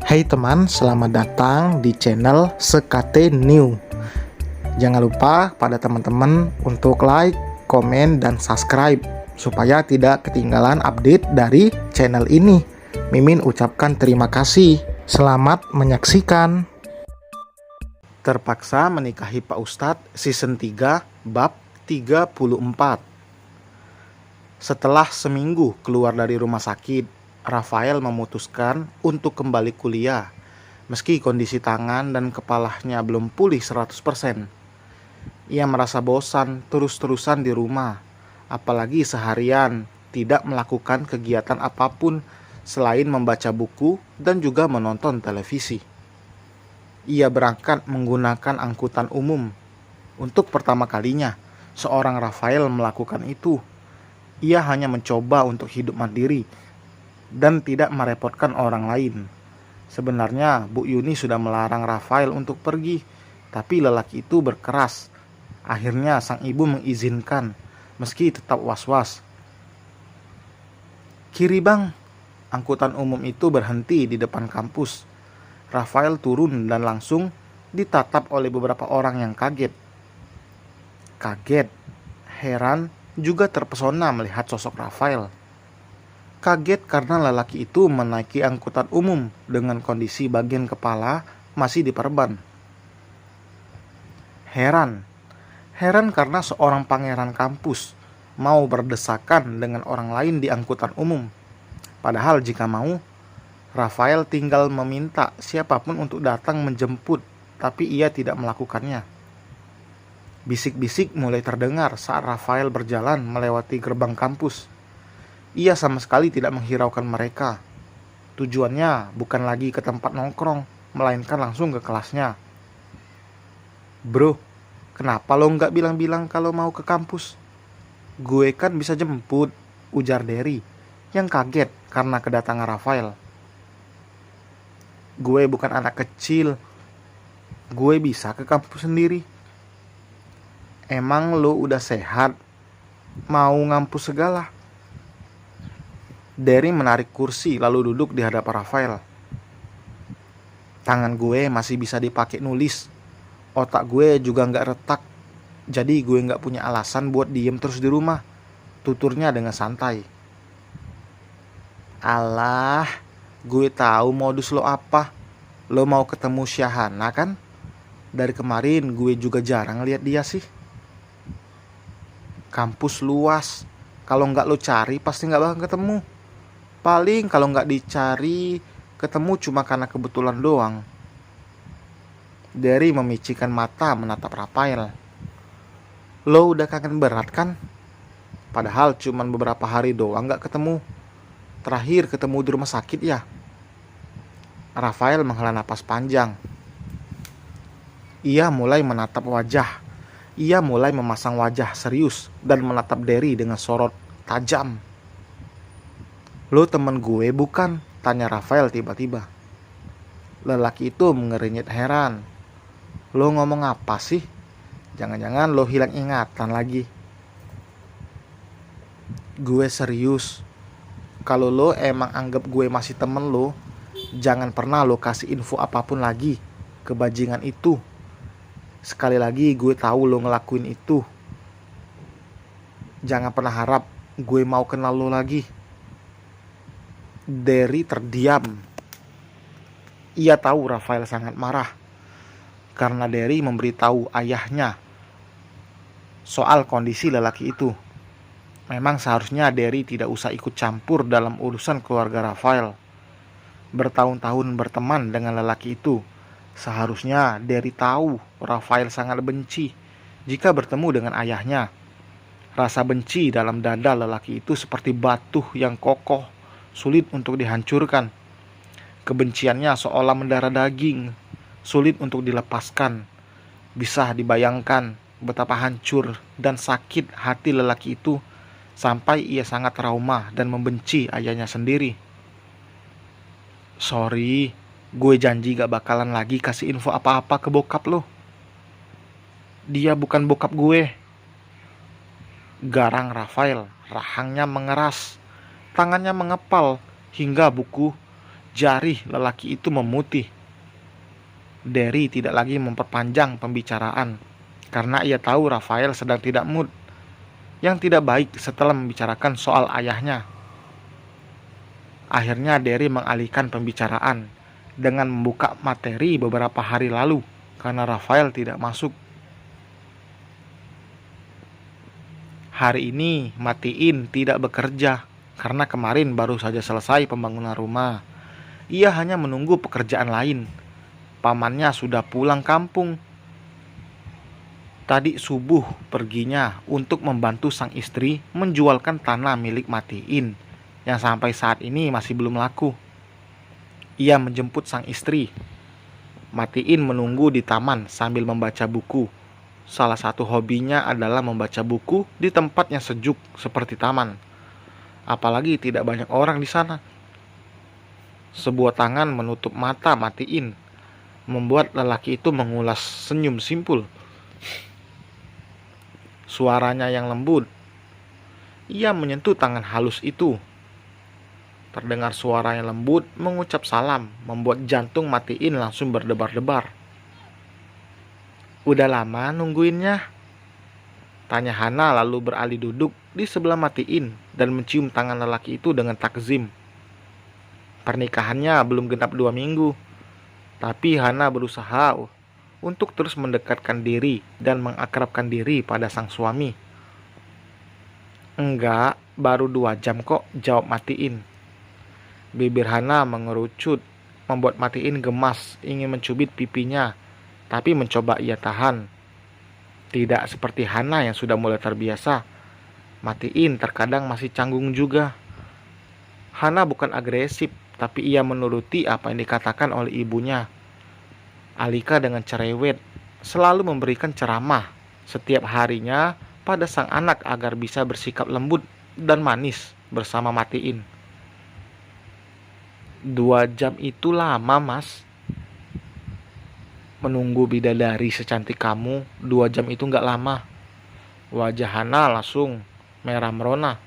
Hai teman, selamat datang di channel Sekate New. Jangan lupa pada teman-teman untuk like, komen, dan subscribe supaya tidak ketinggalan update dari channel ini. Mimin ucapkan terima kasih. Selamat menyaksikan. Terpaksa menikahi Pak Ustadz season 3 bab 34. Setelah seminggu keluar dari rumah sakit, Rafael memutuskan untuk kembali kuliah, meski kondisi tangan dan kepalanya belum pulih 100%. Ia merasa bosan terus-terusan di rumah, apalagi seharian tidak melakukan kegiatan apapun selain membaca buku dan juga menonton televisi. Ia berangkat menggunakan angkutan umum. Untuk pertama kalinya, seorang Rafael melakukan itu. Ia hanya mencoba untuk hidup mandiri dan tidak merepotkan orang lain. Sebenarnya Bu Yuni sudah melarang Rafael untuk pergi, tapi lelaki itu berkeras. Akhirnya sang ibu mengizinkan, meski tetap was-was. Kiri bang, angkutan umum itu berhenti di depan kampus. Rafael turun dan langsung ditatap oleh beberapa orang yang kaget. Kaget, heran, juga terpesona melihat sosok Rafael. Kaget karena lelaki itu menaiki angkutan umum dengan kondisi bagian kepala masih diperban. Heran karena seorang pangeran kampus mau berdesakan dengan orang lain di angkutan umum. Padahal jika mau, Rafael tinggal meminta siapapun untuk datang menjemput, tapi ia tidak melakukannya. Bisik-bisik mulai terdengar saat Rafael berjalan melewati gerbang kampus. Ia sama sekali tidak menghiraukan mereka. Tujuannya bukan lagi ke tempat nongkrong, melainkan langsung ke kelasnya. Bro, kenapa lo nggak bilang-bilang kalau mau ke kampus? Gue kan bisa jemput, ujar Derry, yang kaget karena kedatangan Rafael. Gue bukan anak kecil, gue bisa ke kampus sendiri. Emang lo udah sehat? Mau ngampus segala? Derry menarik kursi lalu duduk di hadapan Rafael. Tangan gue masih bisa dipakai nulis. Otak gue juga gak retak. Jadi gue gak punya alasan buat diem terus di rumah, tuturnya dengan santai. Alah, gue tahu modus lo apa. Lo mau ketemu Syahana kan? Dari kemarin gue juga jarang lihat dia sih. Kampus luas, kalau nggak lo cari pasti nggak bakal ketemu. Paling kalau nggak dicari, ketemu cuma karena kebetulan doang. Derry memicikan mata menatap Rafael. Lo udah kangen berat kan? Padahal cuma beberapa hari doang nggak ketemu. Terakhir ketemu di rumah sakit ya. Rafael menghela napas panjang. Ia mulai menatap wajah. Ia mulai memasang wajah serius dan menatap Derry dengan sorot tajam. Lo temen gue bukan? Tanya Rafael tiba-tiba. Lelaki itu mengernyit heran. Lo ngomong apa sih? Jangan-jangan lo hilang ingatan lagi. Gue serius. Kalau lo emang anggap gue masih temen lo, jangan pernah lo kasih info apapun lagi ke bajingan itu. Sekali lagi gue tahu lo ngelakuin itu. Jangan pernah harap gue mau kenal lo lagi. Derry terdiam. Ia tahu Rafael sangat marah karena Derry memberitahu ayahnya soal kondisi lelaki itu. Memang seharusnya Derry tidak usah ikut campur dalam urusan keluarga Rafael. Bertahun-tahun berteman dengan lelaki itu, seharusnya Derry tahu Rafael sangat benci jika bertemu dengan ayahnya. Rasa benci dalam dada lelaki itu seperti batu yang kokoh, sulit untuk dihancurkan. Kebenciannya seolah mendarah daging, sulit untuk dilepaskan. Bisa dibayangkan betapa hancur dan sakit hati lelaki itu sampai ia sangat trauma dan membenci ayahnya sendiri. Sorry, gue janji gak bakalan lagi kasih info apa-apa ke bokap lo. Dia bukan bokap gue. Garang Rafael, rahangnya mengeras, tangannya mengepal hingga buku Jari lelaki itu memutih. Derry tidak lagi memperpanjang pembicaraan karena ia tahu Rafael sedang tidak mood, yang tidak baik setelah membicarakan soal ayahnya. Akhirnya Derry mengalihkan pembicaraan dengan membuka materi beberapa hari lalu karena Rafael tidak masuk. Hari ini Matiin tidak bekerja karena kemarin baru saja selesai pembangunan rumah. Ia hanya menunggu pekerjaan lain. Pamannya sudah pulang kampung. Tadi subuh perginya untuk membantu sang istri menjualkan tanah milik Matiin yang sampai saat ini masih belum laku. Ia menjemput sang istri. Matiin menunggu di taman sambil membaca buku. Salah satu hobinya adalah membaca buku di tempat yang sejuk seperti taman. Apalagi tidak banyak orang di sana. Sebuah tangan menutup mata Matiin, membuat lelaki itu mengulas senyum simpul. Suaranya yang lembut. Ia menyentuh tangan halus itu. Terdengar suara yang lembut mengucap salam, membuat jantung Matiin langsung berdebar-debar. "Udah lama nungguinnya?" tanya Hana lalu beralih duduk di sebelah Matiin dan mencium tangan lelaki itu dengan takzim. Pernikahannya belum genap 2 minggu, tapi Hana berusaha untuk terus mendekatkan diri dan mengakrabkan diri pada sang suami. "Enggak, baru 2 jam kok," jawab Matiin. Bibir Hana mengerucut, membuat Matiin gemas ingin mencubit pipinya, tapi mencoba ia tahan. Tidak seperti Hana yang sudah mulai terbiasa, Matiin terkadang masih canggung juga. Hana bukan agresif, tapi ia menuruti apa yang dikatakan oleh ibunya. Alika dengan cerewet selalu memberikan ceramah setiap harinya pada sang anak agar bisa bersikap lembut dan manis bersama Matiin. 2 jam itu lama, Mas. Menunggu bidadari secantik kamu 2 jam itu gak lama. Wajah Hana langsung merah merona.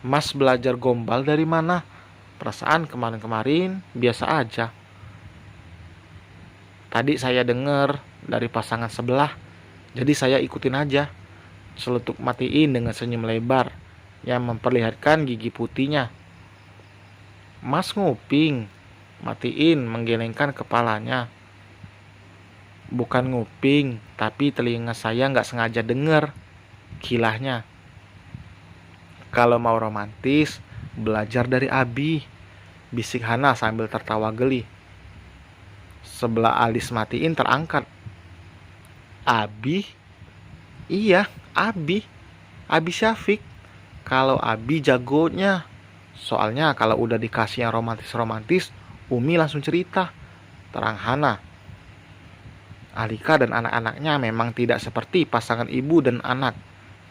"Mas belajar gombal dari mana? Perasaan kemarin-kemarin biasa aja." "Tadi saya dengar dari pasangan sebelah, jadi saya ikutin aja," seletuk Matiin dengan senyum lebar yang memperlihatkan gigi putihnya. "Mas nguping?" Matiin menggelengkan kepalanya. "Bukan nguping, tapi telinga saya gak sengaja dengar," kilahnya. "Kalau mau romantis, belajar dari Abi," bisik Hana sambil tertawa geli. Sebelah alis Matiin terangkat. "Abi?" "Iya, Abi. Abi Syafiq. Kalau Abi jagonya. Soalnya kalau udah dikasih yang romantis-romantis, Umi langsung cerita," terang Hana. Alika dan anak-anaknya memang tidak seperti pasangan ibu dan anak,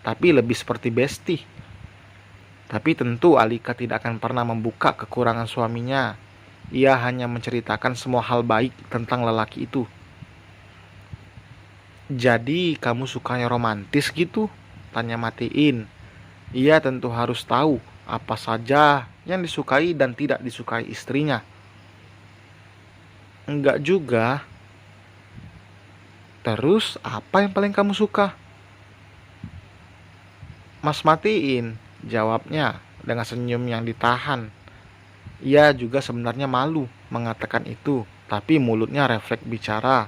tapi lebih seperti bestie. Tapi tentu Alika tidak akan pernah membuka kekurangan suaminya. Ia hanya menceritakan semua hal baik tentang lelaki itu. "Jadi kamu sukanya romantis gitu?" tanya Matiin. Ia tentu harus tahu apa saja yang disukai dan tidak disukai istrinya. "Enggak juga." "Terus apa yang paling kamu suka?" "Mas Matiin," jawabnya dengan senyum yang ditahan. Ia juga sebenarnya malu mengatakan itu, tapi mulutnya refleks bicara.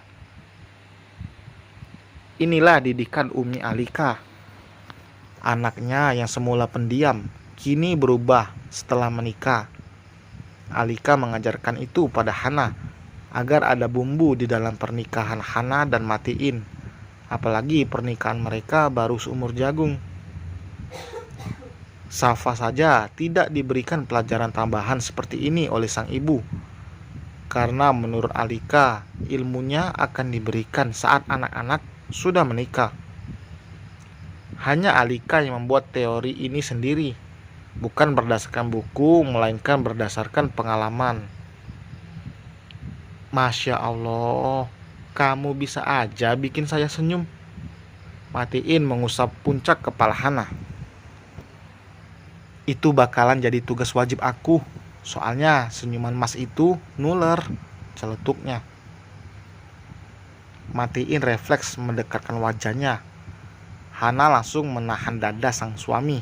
Inilah didikan Umi Alika. Anaknya yang semula pendiam, kini berubah setelah menikah. Alika mengajarkan itu pada Hana, agar ada bumbu di dalam pernikahan Hana dan Matiin. Apalagi pernikahan mereka baru seumur jagung. Safa saja tidak diberikan pelajaran tambahan seperti ini oleh sang ibu. Karena menurut Alika, ilmunya akan diberikan saat anak-anak sudah menikah. Hanya Alika yang membuat teori ini sendiri, bukan berdasarkan buku, melainkan berdasarkan pengalaman. "Masya Allah, kamu bisa aja bikin saya senyum." Matiin mengusap puncak kepala Hana. "Itu bakalan jadi tugas wajib aku," Soalnya senyuman Mas itu nuler, celetuknya. Matiin refleks mendekatkan wajahnya. Hana langsung menahan dada sang suami.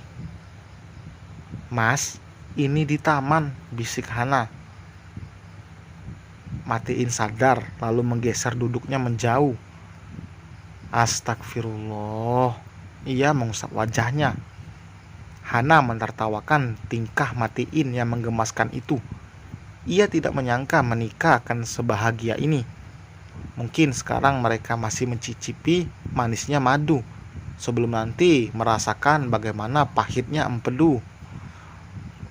Mas, ini di taman, bisik Hana. Matiin sadar, lalu menggeser duduknya menjauh. Astagfirullah, ia mengusap wajahnya. Hana menertawakan tingkah Matiin yang menggemaskan itu. Ia tidak menyangka menikah akan sebahagia ini. Mungkin sekarang mereka masih mencicipi manisnya madu, sebelum nanti merasakan bagaimana pahitnya empedu.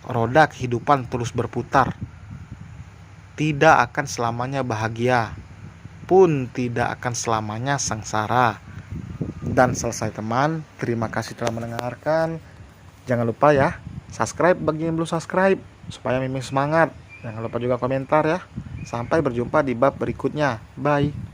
Roda kehidupan terus berputar. Tidak akan selamanya bahagia, pun tidak akan selamanya sengsara. Dan selesai teman, terima kasih telah mendengarkan. Jangan lupa ya, subscribe bagi yang belum subscribe, supaya Mimin semangat. Jangan lupa juga komentar ya. Sampai berjumpa di bab berikutnya. Bye.